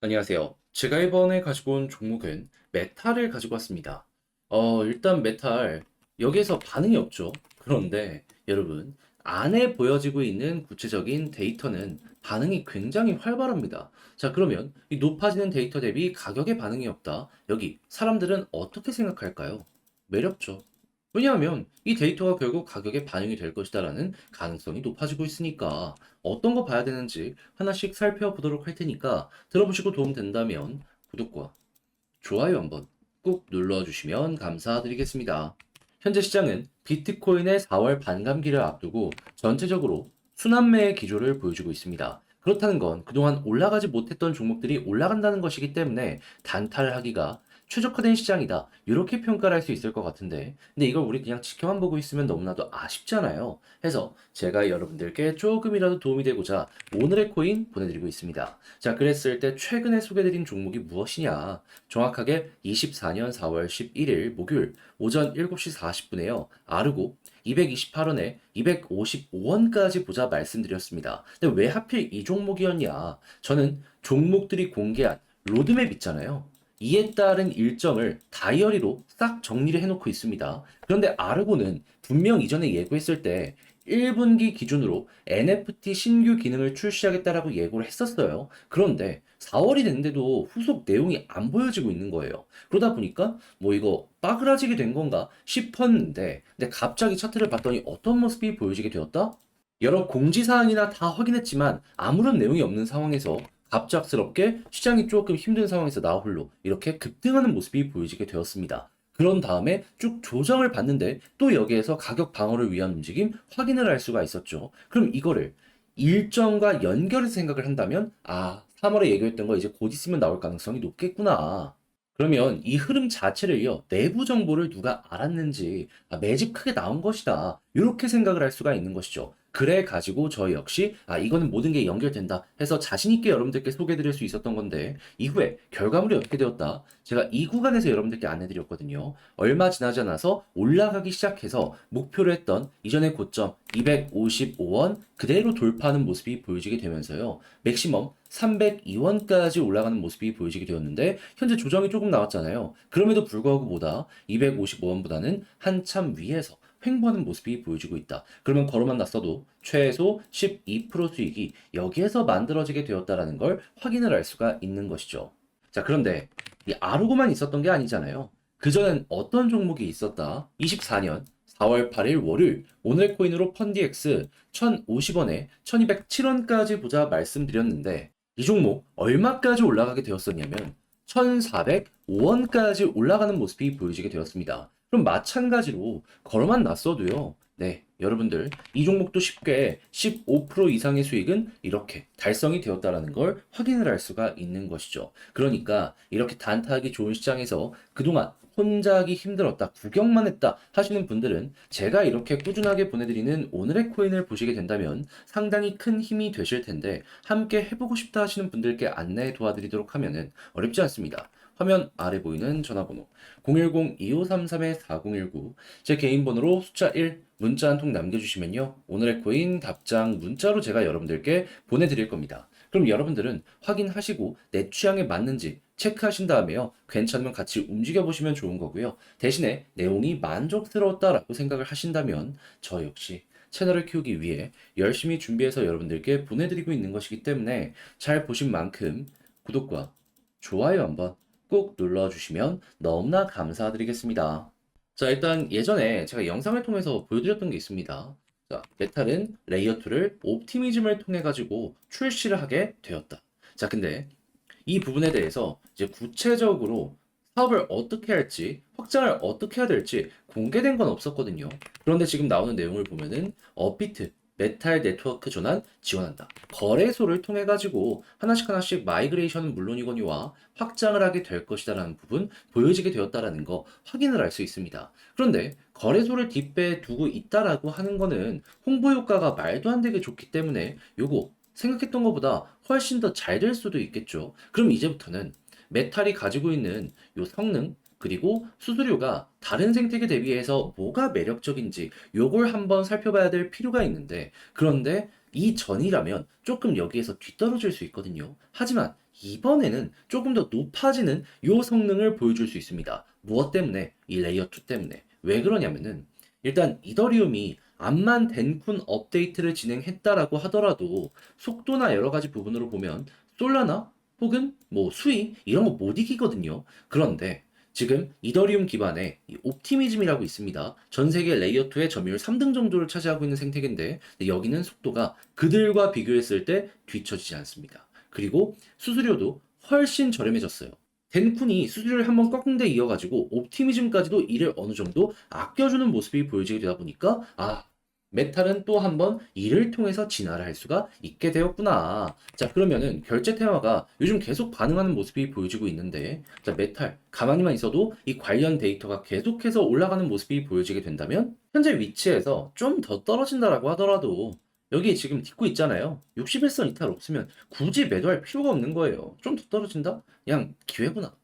안녕하세요. 제가 이번에 가지고 온 종목은 메탈을 가지고 왔습니다. 일단 메탈, 여기에서 반응이 없죠. 그런데 여러분, 안에 보여지고 있는 구체적인 데이터는 반응이 굉장히 활발합니다. 자, 그러면 이 높아지는 데이터 대비 가격에 반응이 없다. 여기 사람들은 어떻게 생각할까요? 매력죠. 왜냐하면 이 데이터가 결국 가격에 반영이 될 것이다라는 가능성이 높아지고 있으니까 어떤 거 봐야 되는지 하나씩 살펴보도록 할 테니까 들어보시고 도움 된다면 구독과 좋아요 한번 꾹 눌러주시면 감사드리겠습니다. 현재 시장은 비트코인의 4월 반감기를 앞두고 전체적으로 순환매의 기조를 보여주고 있습니다. 그렇다는 건 그동안 올라가지 못했던 종목들이 올라간다는 것이기 때문에 단타를 하기가 최적화된 시장이다. 이렇게 평가를 할 수 있을 것 같은데, 근데 이걸 우리 그냥 지켜만 보고 있으면 너무나도 아쉽잖아요. 해서 제가 여러분들께 조금이라도 도움이 되고자 오늘의 코인 보내드리고 있습니다. 자, 그랬을 때 최근에 소개드린 종목이 무엇이냐? 정확하게 24년 4월 11일 목요일 오전 7시 40분에요. 아르고 228원에 255원까지 보자 말씀드렸습니다. 근데 왜 하필 이 종목이었냐? 저는 종목들이 공개한 로드맵 있잖아요. 이에 따른 일정을 다이어리로 싹 정리를 해놓고 있습니다. 그런데 아르고는 분명 이전에 예고했을 때 1분기 기준으로 NFT 신규 기능을 출시하겠다라고 예고를 했었어요. 그런데 4월이 됐는데도 후속 내용이 안 보여지고 있는 거예요. 그러다 보니까 뭐 이거 빠그라지게 된 건가 싶었는데, 근데 갑자기 차트를 봤더니 어떤 모습이 보여지게 되었다? 여러 공지사항이나 다 확인했지만 아무런 내용이 없는 상황에서 갑작스럽게 시장이 조금 힘든 상황에서 나 홀로 이렇게 급등하는 모습이 보여지게 되었습니다. 그런 다음에 쭉 조정을 받는데 또 여기에서 가격 방어를 위한 움직임 확인을 할 수가 있었죠. 그럼 이거를 일정과 연결해서 생각을 한다면 3월에 얘기했던 거 이제 곧 있으면 나올 가능성이 높겠구나. 그러면 이 흐름 자체를요, 내부 정보를 누가 알았는지, 매집 크게 나온 것이다. 이렇게 생각을 할 수가 있는 것이죠. 그래 가지고 저 역시, 이거는 모든 게 연결된다 해서 자신있게 여러분들께 소개해드릴 수 있었던 건데, 이후에 결과물이 어떻게 되었다? 제가 이 구간에서 여러분들께 안내드렸거든요. 얼마 지나지 않아서 올라가기 시작해서 목표로 했던 이전의 고점 255원 그대로 돌파하는 모습이 보여지게 되면서요. 맥시멈 302원까지 올라가는 모습이 보여지게 되었는데 현재 조정이 조금 나왔잖아요. 그럼에도 불구하고 보다 255원보다는 한참 위에서 횡보하는 모습이 보여지고 있다. 그러면 걸어만 났어도 최소 12% 수익이 여기에서 만들어지게 되었다라는 걸 확인을 할 수가 있는 것이죠. 자, 그런데 이 아르고만 있었던 게 아니잖아요. 그전엔 어떤 종목이 있었다? 24년 4월 8일 월요일 오늘 코인으로 펀디엑스 1050원에 1207원까지 보자 말씀드렸는데 이 종목 얼마까지 올라가게 되었었냐면 1405원까지 올라가는 모습이 보여지게 되었습니다. 그럼 마찬가지로 걸어만 놨어도요. 네, 여러분들 이 종목도 쉽게 15% 이상의 수익은 이렇게 달성이 되었다라는 걸 확인을 할 수가 있는 것이죠. 그러니까 이렇게 단타하기 좋은 시장에서 그동안 혼자 하기 힘들었다, 구경만 했다 하시는 분들은 제가 이렇게 꾸준하게 보내드리는 오늘의 코인을 보시게 된다면 상당히 큰 힘이 되실 텐데 함께 해보고 싶다 하시는 분들께 안내해 도와드리도록 하면은 어렵지 않습니다. 화면 아래 보이는 전화번호 010-2533-4019 제 개인 번호로 숫자 1 문자 한 통 남겨주시면요. 오늘의 코인 답장 문자로 제가 여러분들께 보내드릴 겁니다. 그럼 여러분들은 확인하시고 내 취향에 맞는지 체크하신 다음에요. 괜찮으면 같이 움직여 보시면 좋은 거고요. 대신에 내용이 만족스러웠다라고 생각을 하신다면 저 역시 채널을 키우기 위해 열심히 준비해서 여러분들께 보내드리고 있는 것이기 때문에 잘 보신 만큼 구독과 좋아요 한번 꼭 눌러주시면 너무나 감사드리겠습니다. 자, 일단 예전에 제가 영상을 통해서 보여드렸던 게 있습니다. 자, 메탈은 레이어2를 옵티미즘을 통해 가지고 출시를 하게 되었다. 자, 근데 이 부분에 대해서 이제 구체적으로 사업을 어떻게 할지, 확장을 어떻게 해야 될지 공개된 건 없었거든요. 그런데 지금 나오는 내용을 보면은 업비트, 메탈 네트워크 전환 지원한다. 거래소를 통해 가지고 하나씩 하나씩 마이그레이션은 물론이거니와 확장을 하게 될 것이다라는 부분 보여지게 되었다라는 거 확인을 할 수 있습니다. 그런데 거래소를 뒷배에 두고 있다라고 하는 거는 홍보 효과가 말도 안 되게 좋기 때문에 요거 생각했던 것보다 훨씬 더 잘 될 수도 있겠죠. 그럼 이제부터는 메탈이 가지고 있는 요 성능, 그리고 수수료가 다른 생태계 대비해서 뭐가 매력적인지 요걸 한번 살펴봐야 될 필요가 있는데, 그런데 이전이라면 조금 여기에서 뒤떨어질 수 있거든요. 하지만 이번에는 조금 더 높아지는 요 성능을 보여줄 수 있습니다. 무엇 때문에? 이 레이어 2 때문에. 왜 그러냐면은 일단 이더리움이 암만 덴쿤 업데이트를 진행했다라고 하더라도 속도나 여러 가지 부분으로 보면 솔라나 혹은 뭐 수익 이런 거 못 이기거든요. 그런데 지금 이더리움 기반의 이 옵티미즘이라고 있습니다. 전 세계 레이어 2의 점유율 3등 정도를 차지하고 있는 생태계인데 여기는 속도가 그들과 비교했을 때 뒤처지지 않습니다. 그리고 수수료도 훨씬 저렴해졌어요. 덴쿤이 수수료를 한번 꺾은 데 이어가지고 옵티미즘까지도 이를 어느 정도 아껴주는 모습이 보여지게 되다 보니까 메탈은 또 한 번 이를 통해서 진화를 할 수가 있게 되었구나. 자, 그러면은 결제 테마가 요즘 계속 반응하는 모습이 보여지고 있는데, 자, 메탈 가만히만 있어도 이 관련 데이터가 계속해서 올라가는 모습이 보여지게 된다면 현재 위치에서 좀 더 떨어진다라고 하더라도 여기 지금 딛고 있잖아요. 61선 이탈 없으면 굳이 매도할 필요가 없는 거예요. 좀 더 떨어진다? 그냥 기회구나.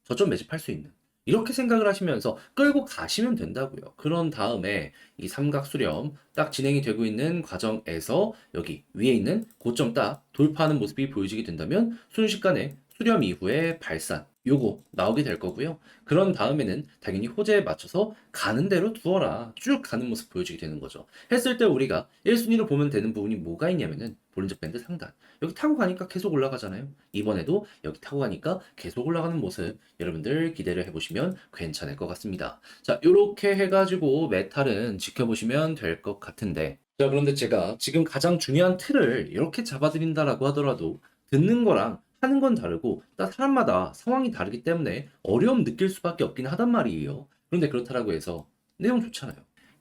저점 매집할 수 있는. 이렇게 생각을 하시면서 끌고 가시면 된다고요. 그런 다음에 이 삼각 수렴 딱 진행이 되고 있는 과정에서 여기 위에 있는 고점 딱 돌파하는 모습이 보여지게 된다면 순식간에 수렴 이후에 발산 요거 나오게 될 거고요. 그런 다음에는 당연히 호재에 맞춰서 가는 대로 두어라 쭉 가는 모습 보여지게 되는 거죠. 했을 때 우리가 1순위로 보면 되는 부분이 뭐가 있냐면은 볼린저 밴드 상단 여기 타고 가니까 계속 올라가잖아요. 이번에도 여기 타고 가니까 계속 올라가는 모습 여러분들 기대를 해보시면 괜찮을 것 같습니다. 자, 이렇게 해가지고 메탈은 지켜보시면 될 것 같은데 자, 그런데 제가 지금 가장 중요한 틀을 이렇게 잡아드린다라고 하더라도 듣는 거랑 하는 건 다르고 딱 사람마다 상황이 다르기 때문에 어려움 느낄 수밖에 없긴 하단 말이에요. 그런데 그렇다라고 해서 내용 좋잖아요.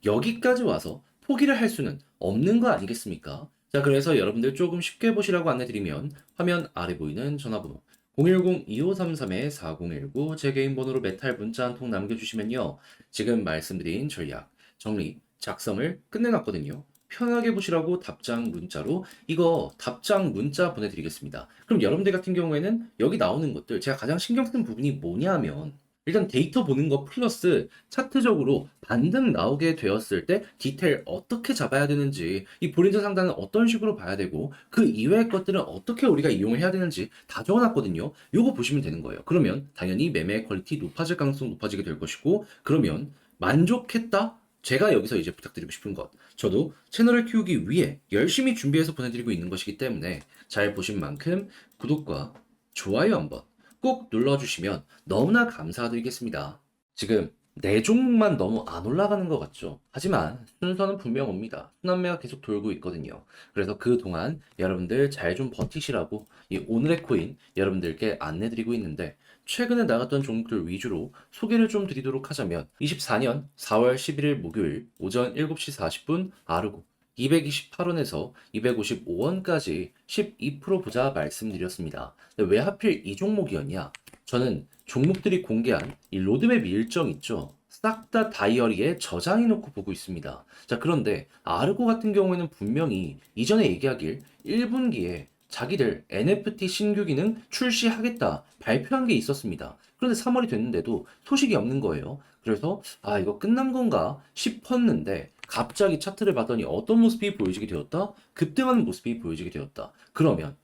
여기까지 와서 포기를 할 수는 없는 거 아니겠습니까? 자, 그래서 여러분들 조금 쉽게 보시라고 안내드리면 화면 아래 보이는 전화번호 010-2533-4019 제 개인 번호로 메탈 문자 한 통 남겨주시면요. 지금 말씀드린 전략, 정리, 작성을 끝내놨거든요. 편하게 보시라고 답장 문자로 이거 답장 문자 보내드리겠습니다. 그럼 여러분들 같은 경우에는 여기 나오는 것들 제가 가장 신경 쓴 부분이 뭐냐면 일단 데이터 보는 거 플러스 차트적으로 반등 나오게 되었을 때 디테일 어떻게 잡아야 되는지 이 볼린저 상단은 어떤 식으로 봐야 되고 그 이외의 것들은 어떻게 우리가 이용을 해야 되는지 다 적어놨거든요. 요거 보시면 되는 거예요. 그러면 당연히 매매 퀄리티 높아질 가능성 높아지게 될 것이고 그러면 만족했다? 제가 여기서 이제 부탁드리고 싶은 것 저도 채널을 키우기 위해 열심히 준비해서 보내드리고 있는 것이기 때문에 잘 보신 만큼 구독과 좋아요 한번 꼭 눌러주시면 너무나 감사드리겠습니다. 지금 네 종목만 너무 안 올라가는 것 같죠? 하지만 순서는 분명 옵니다. 순환매가 계속 돌고 있거든요. 그래서 그동안 여러분들 잘 좀 버티시라고 이 오늘의 코인 여러분들께 안내드리고 있는데 최근에 나갔던 종목들 위주로 소개를 좀 드리도록 하자면 24년 4월 11일 목요일 오전 7시 40분 아르고 228원에서 255원까지 12% 보자 말씀드렸습니다. 근데 왜 하필 이 종목이었냐? 저는 종목들이 공개한 이 로드맵 일정 있죠? 싹 다 다이어리에 저장해 놓고 보고 있습니다. 자, 그런데 아르고 같은 경우에는 분명히 이전에 얘기하길 1분기에 자기들 NFT 신규 기능 출시하겠다 발표한 게 있었습니다. 그런데 3월이 됐는데도 소식이 없는 거예요. 그래서 이거 끝난 건가 싶었는데 갑자기 차트를 봤더니 어떤 모습이 보여지게 되었다? 급등하는 모습이 보여지게 되었다. 그러면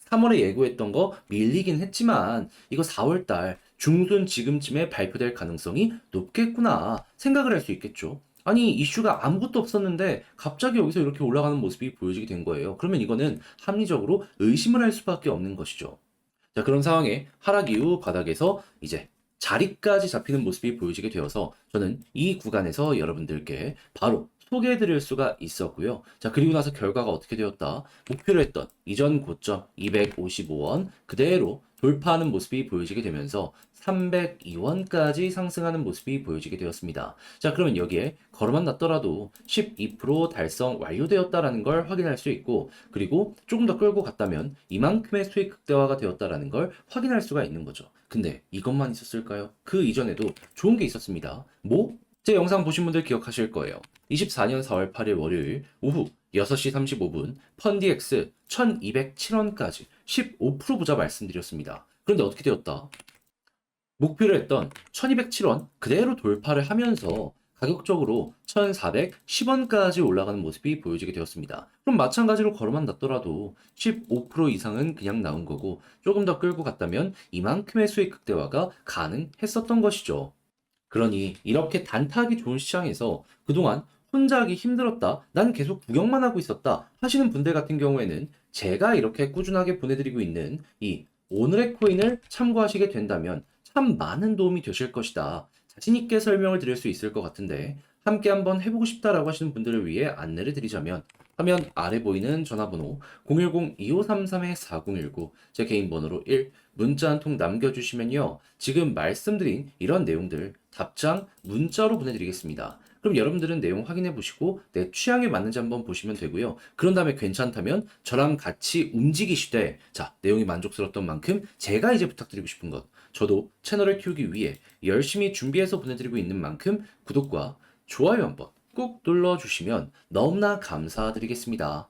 3월에 예고했던 거 밀리긴 했지만 이거 4월 달 중순 지금쯤에 발표될 가능성이 높겠구나 생각을 할 수 있겠죠. 아니 이슈가 아무것도 없었는데 갑자기 여기서 이렇게 올라가는 모습이 보여지게 된 거예요. 그러면 이거는 합리적으로 의심을 할 수밖에 없는 것이죠. 자, 그런 상황에 하락 이후 바닥에서 이제 자리까지 잡히는 모습이 보여지게 되어서 저는 이 구간에서 여러분들께 바로 소개해 드릴 수가 있었고요. 자, 그리고 나서 결과가 어떻게 되었다? 목표로 했던 이전 고점 255원 그대로 돌파하는 모습이 보여지게 되면서 302원까지 상승하는 모습이 보여지게 되었습니다. 자, 그러면 여기에 걸어만 놨더라도 12% 달성 완료되었다라는 걸 확인할 수 있고 그리고 조금 더 끌고 갔다면 이만큼의 수익 극대화가 되었다라는 걸 확인할 수가 있는 거죠. 근데 이것만 있었을까요? 그 이전에도 좋은 게 있었습니다. 뭐? 제 영상 보신 분들 기억하실 거예요. 24년 4월 8일 월요일 오후 6시 35분 펀디엑스 1207원까지 15% 보자 말씀드렸습니다. 그런데 어떻게 되었다? 목표로 했던 1207원 그대로 돌파를 하면서 가격적으로 1,410원까지 올라가는 모습이 보여지게 되었습니다. 그럼 마찬가지로 걸어만 놨더라도 15% 이상은 그냥 나온 거고 조금 더 끌고 갔다면 이만큼의 수익 극대화가 가능했었던 것이죠. 그러니 이렇게 단타하기 좋은 시장에서 그동안 혼자 하기 힘들었다, 난 계속 구경만 하고 있었다 하시는 분들 같은 경우에는 제가 이렇게 꾸준하게 보내드리고 있는 이 오늘의 코인을 참고하시게 된다면 참 많은 도움이 되실 것이다. 자신있게 설명을 드릴 수 있을 것 같은데 함께 한번 해보고 싶다라고 하시는 분들을 위해 안내를 드리자면 화면 아래 보이는 전화번호 010-2533-4019 제 개인 번호로 1 문자 한 통 남겨주시면요. 지금 말씀드린 이런 내용들 답장 문자로 보내드리겠습니다. 그럼 여러분들은 내용 확인해 보시고 내 취향에 맞는지 한번 보시면 되고요. 그런 다음에 괜찮다면 저랑 같이 움직이시되 자, 내용이 만족스러웠던 만큼 제가 이제 부탁드리고 싶은 것 저도 채널을 키우기 위해 열심히 준비해서 보내드리고 있는 만큼 구독과 좋아요 한번 꾹 눌러주시면 너무나 감사드리겠습니다.